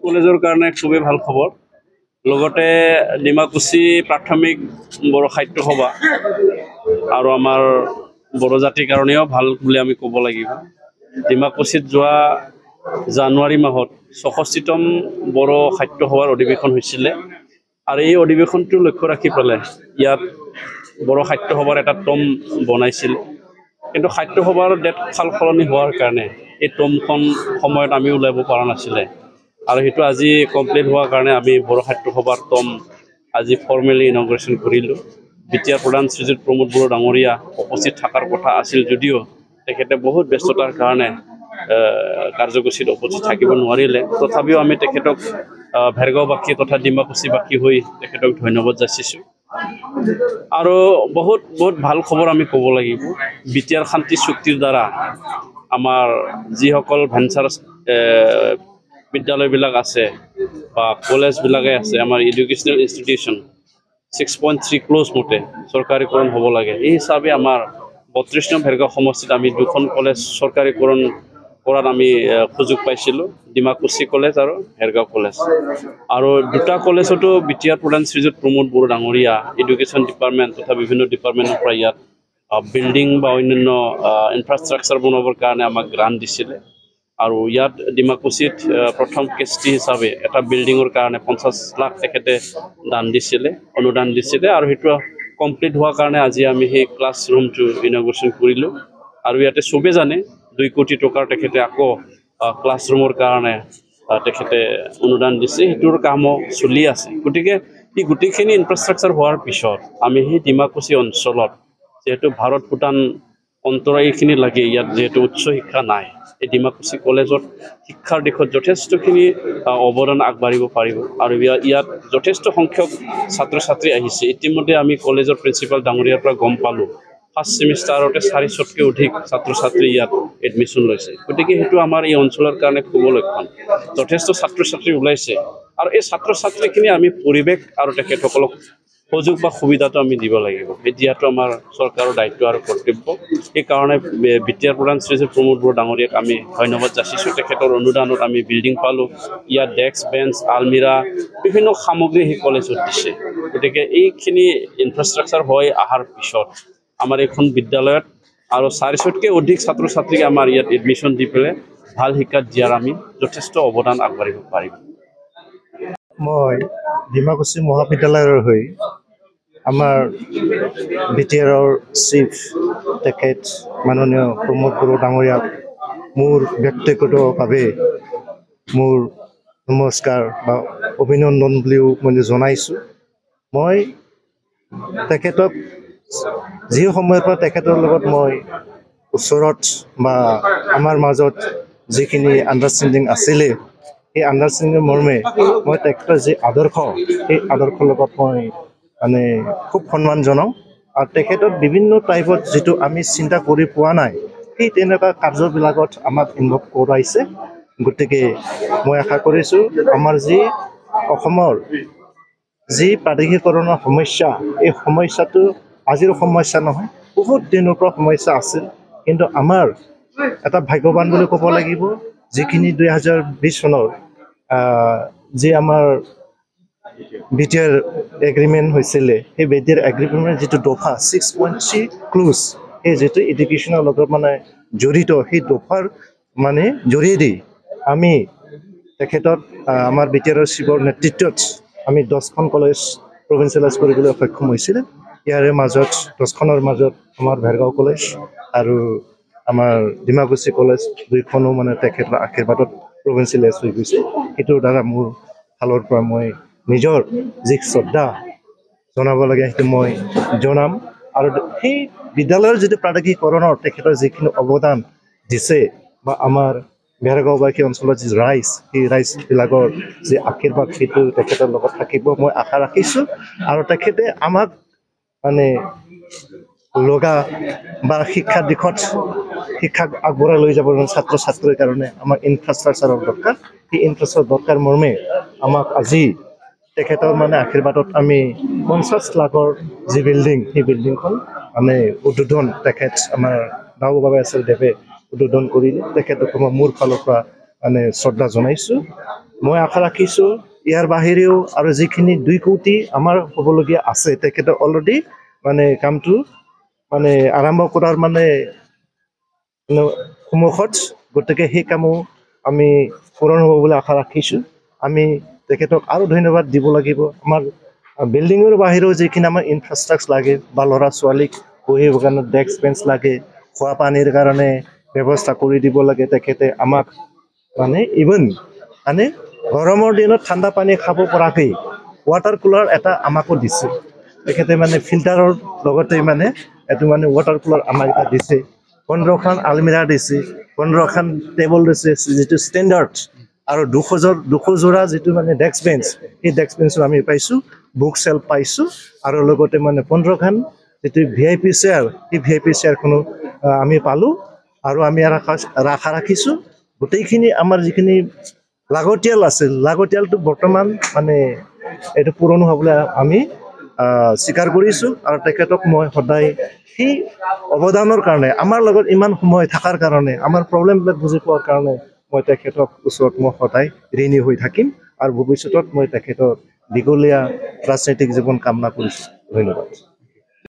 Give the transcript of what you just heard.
কলেজৰ কাৰণে খুবেই ভাল খবৰ লগতে ডিমাকুচি প্ৰাথমিক বড়ো সাহিত্য সভা আৰু আমাৰ বড়ো জাতিৰ কাৰণেও ভাল বুলি আমি ক'ব লাগিব ডিমাকুচিত যোৱা জানুৱাৰী মাহত ৬৬তম বড়ো সাহিত্য সভাৰ অধিৱেশন হৈছিল আৰু এই অধিৱেশনটো লক্ষ্য ৰাখি পেলাই ইয়াত বড়ো সাহিত্য সভাৰ এটা টম বনাইছিল কিন্তু সাহিত্য সভাৰ ডেট সাল সলনি হোৱাৰ কাৰণে এই টমখন সময়ত আমি উলাব পৰা নাছিলে আৰু হেতু আজি কমপ্লিট হোৱাৰ কাৰণে আমি বড়ো সাহিত্য সভাৰ টম আজি ফৰ্মেলি ইনগ্ৰেচন কৰিলো বিটিআৰ প্ৰধান শ্ৰীযুত প্ৰমোদ বড়ো ডাঙৰীয়া উপস্থিত থকাৰ কথা আছিল যদিও তেখেতে বহুত ব্যস্ততাৰ কাৰণে কাৰ্যসূচীত উপস্থিত থাকিব নোৱাৰিলে তথাপিও আমি তেখেতক ভেৰগাঁওবাসী তথা ডিমাকুচিবাসী হৈ তেখেতক ধন্যবাদ যাচিছোঁ আৰু বহুত ভাল খবৰ আমি ক'ব লাগিব বিটিআৰ শান্তি চুক্তিৰ দ্বাৰা আমাৰ যিসকল ভেঞ্চাৰ বিদ্যালয়বিলাক আছে বা কলেজবিলাকে আছে আমাৰ এডুকেশ্যনেল ইনষ্টিটিউশ্যন 6.3 ক্লোজ মতে চৰকাৰীকৰণ হ'ব লাগে এই হিচাপে আমাৰ ৩২ নং ভেৰগাঁও সমষ্টিত আমি দুখন কলেজ চৰকাৰীকৰণ কৰাত আমি সুযোগ পাইছিলোঁ ডিমাকুচি কলেজ আৰু ভেৰগাঁও কলেজ আৰু দুটা কলেজতো বিটিআৰ প্ৰধান শ্ৰীযুত প্ৰমোদ বড়ো ডাঙৰীয়া এডুকেশ্যন ডিপাৰ্টমেণ্ট তথা বিভিন্ন ডিপাৰ্টমেণ্টৰ পৰা ইয়াত বিল্ডিং বা অন্যান্য ইনফ্ৰাষ্ট্ৰাকচাৰ বনাবৰ কাৰণে আমাক গ্ৰাণ্ট দিছিলে আৰু ইয়াত ডিমাকুচিত প্ৰথম কেষ্টি হিচাপে এটা বিল্ডিঙৰ কাৰণে 50 লাখ তেখেতে দান দিছিলে অনুদান দিছিলে আৰু হেতু কমপ্লিট হোৱাৰ কাৰণে আজি আমি সেই ক্লাছৰুমটো ইনগ্ৰেচন কৰিলোঁ আৰু ইয়াতে চবে জানে 2 কোটি টকাৰ তেখেতে আকৌ ক্লাছৰুমৰ কাৰণে তেখেতে অনুদান দিছে হেতুৰ কামো চলি আছে গতিকে এই গোটেইখিনি ইনফ্ৰাষ্ট্ৰাকচাৰ হোৱাৰ পিছত আমি সেই ডিমাকুচি অঞ্চলত যেহেতু ভাৰত ভূটান অন্তৰা এইখিনি লাগে ইয়াত যেহেতু উচ্চ শিক্ষা নাই এই ডিমাকুচি কলেজত শিক্ষাৰ দিশত যথেষ্টখিনি অৱদান আগবাঢ়িব পাৰিব আৰু ইয়াত যথেষ্ট সংখ্যক ছাত্ৰ ছাত্ৰী আহিছে ইতিমধ্যে আমি কলেজৰ প্ৰিন্সিপাল ডাঙৰীয়াৰ পৰা গম পালোঁ ফাৰ্ষ্ট সেমিষ্টাৰতে 400তকৈ অধিক ছাত্ৰ ছাত্ৰী ইয়াত এডমিশ্যন লৈছে গতিকে হেতু আমাৰ এই অঞ্চলৰ কাৰণে খুব লক্ষণ যথেষ্ট ছাত্ৰ ছাত্ৰী ওলাইছে আৰু এই ছাত্ৰ ছাত্ৰীখিনি আমি পৰিৱেশ আৰু তেখেতসকলক সুযোগ বা সুবিধাটো আমি দিব লাগিব এতিয়াতো আমাৰ চৰকাৰৰ দায়িত্ব আৰু কৰ্তব্য এই কাৰণে বিটিআৰ প্ৰধান শ্ৰীযুত প্ৰমোদ বড়ো ডাঙৰীয়াক আমি ধন্যবাদ যাচিছোঁ তেখেতৰ অনুদানত আমি বিল্ডিং পালোঁ ইয়াত ডেস্ক বেঞ্চ আলমিৰা বিভিন্ন সামগ্ৰী সেই কলেজত দিছে গতিকে এইখিনি ইনফ্ৰাষ্ট্ৰাকচাৰ হৈ অহাৰ পিছত আমাৰ এইখন বিদ্যালয়ত আৰু 400তকৈ অধিক ছাত্ৰ ছাত্ৰীক আমাৰ ইয়াত এডমিশ্যন দি পেলাই ভাল শিক্ষা দিয়াৰ আমি যথেষ্ট অৱদান আগবাঢ়িব পাৰিম মই ডিমাকুচি মহাবিদ্যালয়ৰ হৈ আমাৰ বিটিআৰৰ চিফ তেখেত মাননীয় প্ৰমোদ বড়ো ডাঙৰীয়াক মোৰ ব্যক্তিগতভাৱে মোৰ নমস্কাৰ বা অভিনন্দন বুলিও মই জনাইছোঁ মই তেখেতক যি সময়ৰ পৰা তেখেতৰ লগত মই ওচৰত বা আমাৰ মাজত যিখিনি আণ্ডাৰষ্টেণ্ডিং আছিলে এই আণ্ডাৰষ্টেণ্ডিং মৰ্মে মই তেখেতৰ যি আদৰ্শ সেই আদৰ্শৰ লগত মই মানে খুব সন্মান জনাওঁ আৰু তেখেতক বিভিন্ন টাইপত যিটো আমি চিন্তা কৰি পোৱা নাই সেই তেনেকুৱা কাৰ্যবিলাকত আমাক ইনভল্ভ কৰাইছে গতিকে মই আশা কৰিছোঁ আমাৰ যি অসমৰ যি প্ৰাদেশিকৰণৰ সমস্যা এই সমস্যাটো আজিৰ সমস্যা নহয় বহুত দিনৰ পৰা সমস্যা আছিল কিন্তু আমাৰ এটা ভাগ্যৱান বুলি ক'ব লাগিব যিখিনি 2020 চনৰ যি আমাৰ বিটিআৰ এগ্ৰিমেণ্ট হৈছিলে সেই বিটিআৰ এগ্ৰিমেণ্টৰ যিটো দফা 6.3 ক্লোজ সেই যিটো এডুকেশ্যনৰ লগত মানে জড়িত সেই দফাৰ মানে জৰিয়তে আমি তেখেতক আমাৰ বিটিআৰৰ চিফৰ নেতৃত্বত আমি 10খন কলেজ প্ৰভিঞ্চিয়েলাইজ কৰিবলৈ সক্ষম হৈছিলে ইয়াৰে মাজত 10খনৰ মাজত আমাৰ ভেৰগাঁও কলেজ আৰু আমাৰ ডিমাকুচি কলেজ দুইখনো মানে তেখেতৰ আশীৰ্বাদত প্ৰভিঞ্চিয়েলাইজ হৈ গৈছে সেইটোৰ দ্বাৰা মোৰ ফালৰ পৰা মই নিজৰ যি শ্ৰদ্ধা জনাব লাগে সেইটো মই জনাম আৰু সেই বিদ্যালয়ৰ যিটো প্ৰাদেশিকৰণৰ তেখেতৰ যিখিনি অৱদান দিছে বা আমাৰ ভেৰগাঁওবাসী অঞ্চলৰ যি ৰাইজ সেই ৰাইজবিলাকৰ যি আশীৰ্বাদ সেইটো তেখেতৰ লগত থাকিব মই আশা ৰাখিছোঁ আৰু তেখেতে আমাক মানে লগা বা শিক্ষাৰ দিশত শিক্ষাক আগবঢ়াই লৈ যাবৰ কাৰণে ছাত্ৰ ছাত্ৰীৰ কাৰণে আমাক ইনফ্ৰাষ্ট্ৰাকচাৰৰ দৰকাৰ সেই ইনফ্ৰাষ্ট্ৰাকচাৰ দৰকাৰ মৰ্মে আমাক আজি তেখেতৰ মানে আশীৰ্বাদত আমি 50 লাখৰ যি বিল্ডিং সেই বিল্ডিংখন মানে উদ্বোধন তেখেত আমাৰ বাবু বাবা আছিল দেৱে উদ্বোধন কৰিলে তেখেতক মই মোৰ ফালৰ পৰা মানে শ্ৰদ্ধা জনাইছোঁ মই আশা ৰাখিছোঁ ইয়াৰ বাহিৰেও আৰু যিখিনি 2 কোটি আমাৰ হ'বলগীয়া আছে তেখেতে অলৰেডি মানে কামটো মানে আৰম্ভ কৰাৰ মানে সন্মুখত গতিকে সেই কামো আমি পূৰণ হ'ব বুলি আশা ৰাখিছোঁ আমি তেখেতক আৰু ধন্যবাদ দিব লাগিব আমাৰ বিল্ডিঙৰ বাহিৰেও যিখিনি আমাৰ ইনফ্ৰাষ্ট্ৰাকচাৰ লাগে বা ল'ৰা ছোৱালীক পঢ়িবৰ কাৰণে ডেস্ক বেঞ্চ লাগে খোৱা পানীৰ কাৰণে ব্যৱস্থা কৰি দিব লাগে তেখেতে আমাক মানে ইভেন মানে গৰমৰ দিনত ঠাণ্ডা পানী খাব পৰাকৈ ৱাটাৰ কুলাৰ এটা আমাকো দিছে তেখেতে মানে ফিল্টাৰৰ লগতে মানে এইটো মানে ৱাটাৰ কুলাৰ আমাক এটা দিছে 15খন আলমিৰা দিছে 15খন টেবুল দিছে যিটো ষ্টেণ্ডাৰ্ড আৰু 200 যোৰা যিটো মানে ডেস্ক বেঞ্চ সেই ডেস্ক বেঞ্চো আমি পাইছোঁ বুক চেল্ফ পাইছোঁ আৰু লগতে মানে 15খন যিটো VIP চেয়াৰ সেই VIP চেয়াৰখনো আমি পালোঁ আৰু আমি আশা ৰাখিছোঁ গোটেইখিনি আমাৰ যিখিনি লাগতিয়াল আছিল লাগতিয়ালটো বৰ্তমান মানে এইটো পূৰণ হ'বলৈ আমি স্বীকাৰ কৰিছোঁ আৰু তেখেতক মই সদায় সেই অৱদানৰ কাৰণে আমাৰ লগত ইমান সময় থকাৰ কাৰণে আমাৰ প্ৰব্লেমবিলাক বুজি পোৱাৰ কাৰণে মই তেখেতক ওচৰত মই সদায় ঋণী হৈ থাকিম আৰু ভৱিষ্যতত মই তেখেতৰ দীঘলীয়া ৰাজনৈতিক জীৱন কামনা কৰিছোঁ ধন্যবাদ